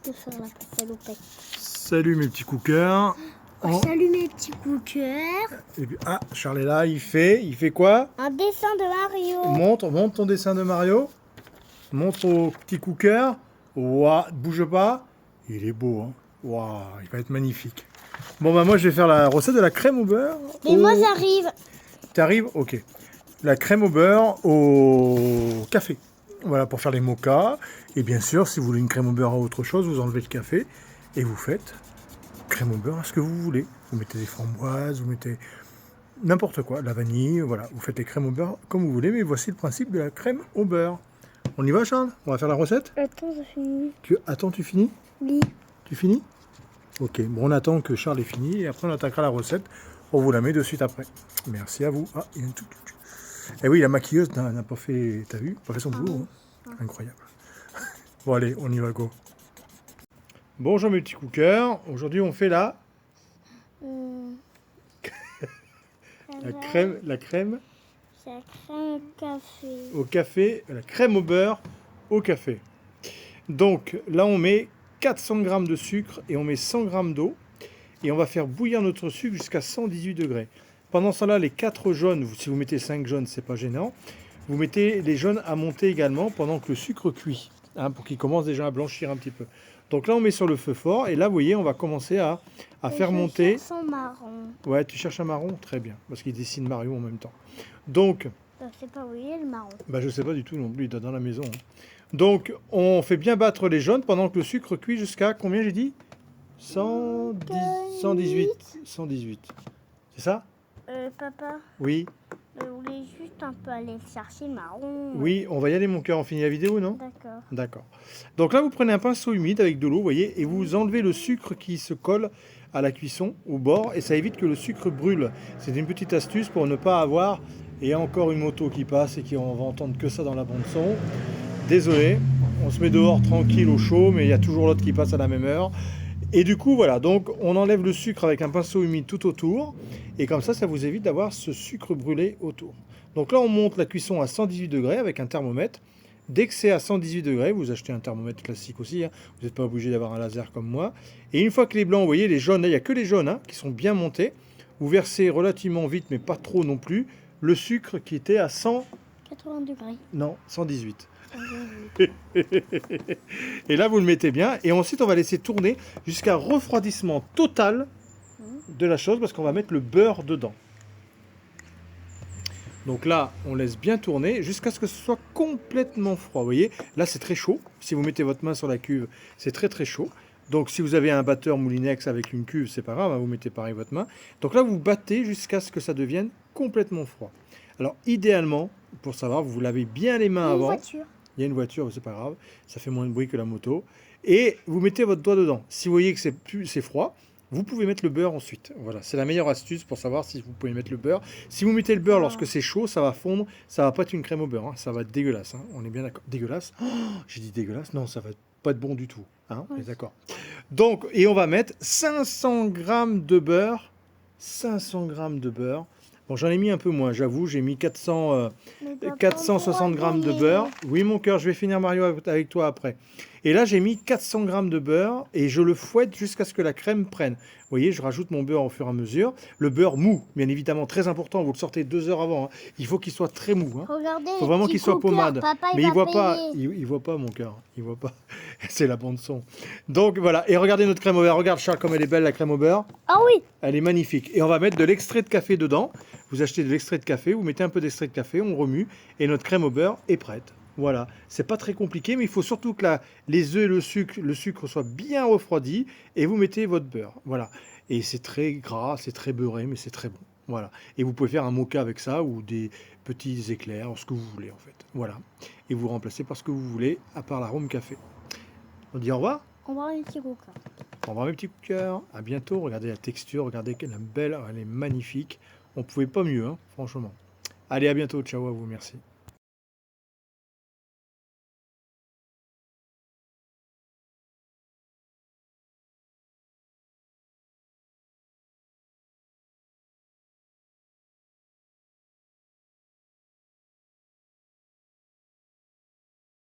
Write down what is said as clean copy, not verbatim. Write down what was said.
de faire la salopette. Salut mes petits cookers. Salut mes petits cookers. Et puis, Charles est là, il fait quoi? Un dessin de Mario. Montre ton dessin de Mario. Montre au petit cooker. Ouah, bouge pas. Il est beau, hein. Waouh, il va être magnifique. Bon, bah moi je vais faire la recette de la crème au beurre. Et moi j'arrive. T'arrives? Ok. La crème au beurre au café. Voilà, pour faire les mochas. Et bien sûr, si vous voulez une crème au beurre à autre chose, vous enlevez le café et vous faites crème au beurre à ce que vous voulez. Vous mettez des framboises, vous mettez n'importe quoi, la vanille, voilà. Vous faites les crèmes au beurre comme vous voulez, mais voici le principe de la crème au beurre. On y va, Charles? On va faire la recette? Attends, j'ai fini. Attends, tu finis? Oui. Tu finis? Ok, bon, on attend que Charles ait fini et après on attaquera la recette. On vous la met de suite après. Merci à vous. Ah, il y a un tout. Eh oui, la maquilleuse n'a pas fait, t'as vu? Pas fait son boulot. Hein. Incroyable. Bon, allez, on y va, go. Bonjour mes petits cookers. Aujourd'hui, on fait la crème. C'est la crème au café. Au café, la crème au beurre au café. Donc là, on met 400 g de sucre et on met 100 g d'eau. Et on va faire bouillir notre sucre jusqu'à 118 degrés. Pendant ce temps-là, les 4 jaunes, si vous mettez 5 jaunes, c'est pas gênant. Vous mettez les jaunes à monter également pendant que le sucre cuit, hein, pour qu'il commence déjà à blanchir un petit peu. Donc là, on met sur le feu fort. Et là, vous voyez, on va commencer à faire monter. Je cherche un marron. Ouais, tu cherches un marron? Très bien, parce qu'il dessine Mario en même temps. Donc, Je sais pas où il est le marron. bah, je sais pas du tout non plus, il est dans la maison. Hein. Donc, on fait bien battre les jaunes pendant que le sucre cuit jusqu'à combien j'ai dit? 118. C'est ça? Papa, Oui. je voulais juste un peu aller chercher le marron. Oui, on va y aller mon cœur, on finit la vidéo, non? D'accord. D'accord. Donc là, vous prenez un pinceau humide avec de l'eau, vous voyez, et vous enlevez le sucre qui se colle à la cuisson, au bord, et ça évite que le sucre brûle. C'est une petite astuce pour ne pas avoir... Et il y a encore une moto qui passe et qui on va entendre que ça dans la bande son. Désolé, on se met dehors tranquille au chaud, mais il y a toujours l'autre qui passe à la même heure. Et du coup, voilà, donc on enlève le sucre avec un pinceau humide tout autour, et comme ça vous évite d'avoir ce sucre brûlé autour. Donc là, on monte la cuisson à 118 degrés avec un thermomètre. Dès que c'est à 118 degrés, vous achetez un thermomètre classique aussi, hein. Vous n'êtes pas obligé d'avoir un laser comme moi. Et une fois que les blancs, vous voyez, les jaunes, là, il n'y a que les jaunes hein, qui sont bien montés. Vous versez relativement vite, mais pas trop non plus, le sucre qui était à 80 degrés. Non, 118. Et là, vous le mettez bien. Et ensuite, on va laisser tourner jusqu'à refroidissement total de la chose parce qu'on va mettre le beurre dedans. Donc là, on laisse bien tourner jusqu'à ce que ce soit complètement froid. Vous voyez, là, c'est très chaud. Si vous mettez votre main sur la cuve, c'est très très chaud. Donc si vous avez un batteur Moulinex avec une cuve, c'est pas grave, hein, vous mettez pareil votre main. Donc là, vous battez jusqu'à ce que ça devienne complètement froid. Alors idéalement, pour savoir, vous lavez bien les mains avant. Il y a une voiture, c'est pas grave, ça fait moins de bruit que la moto. Et vous mettez votre doigt dedans. Si vous voyez que c'est froid, vous pouvez mettre le beurre ensuite. Voilà, c'est la meilleure astuce pour savoir si vous pouvez mettre le beurre. Si vous mettez le beurre lorsque c'est chaud, ça va fondre, ça va pas être une crème au beurre, hein, ça va être dégueulasse. Hein, on est bien d'accord. Dégueulasse? Oh, j'ai dit dégueulasse? Non, ça va pas être bon du tout. Hein, on est d'accord. Donc, et on va mettre 500 g de beurre. 500 g de beurre. Bon, j'en ai mis un peu moins, j'avoue, j'ai mis 460 g de beurre. Oui, mon cœur, je vais finir Mario avec toi après. Et là, j'ai mis 400 g de beurre et je le fouette jusqu'à ce que la crème prenne. Vous voyez, je rajoute mon beurre au fur et à mesure. Le beurre mou, bien évidemment, très important, vous le sortez 2 heures avant. Hein. Il faut qu'il soit très mou. Hein. Regardez, il faut vraiment qu'il soit pommade. Papa, mais il voit pas, il voit pas mon cœur, il voit pas. C'est la bande son. Donc voilà, et regardez notre crème au beurre. Regarde Charles comme elle est belle la crème au beurre. Ah oui. Elle est magnifique. Et on va mettre de l'extrait de café dedans. Vous achetez de l'extrait de café, vous mettez un peu d'extrait de café, on remue et notre crème au beurre est prête. Voilà, c'est pas très compliqué, mais il faut surtout que les œufs et le sucre soient bien refroidis et vous mettez votre beurre. Voilà, et c'est très gras, c'est très beurré, mais c'est très bon. Voilà, et vous pouvez faire un mocha avec ça ou des petits éclairs, ce que vous voulez en fait. Voilà, et vous remplacez par ce que vous voulez, à part l'arôme café. On dit au revoir. Au revoir les petits cookers. Au revoir mes petits cookers. À bientôt. Regardez la texture, regardez quelle belle, elle est magnifique. On pouvait pas mieux, hein, franchement. Allez, à bientôt. Ciao à vous, merci.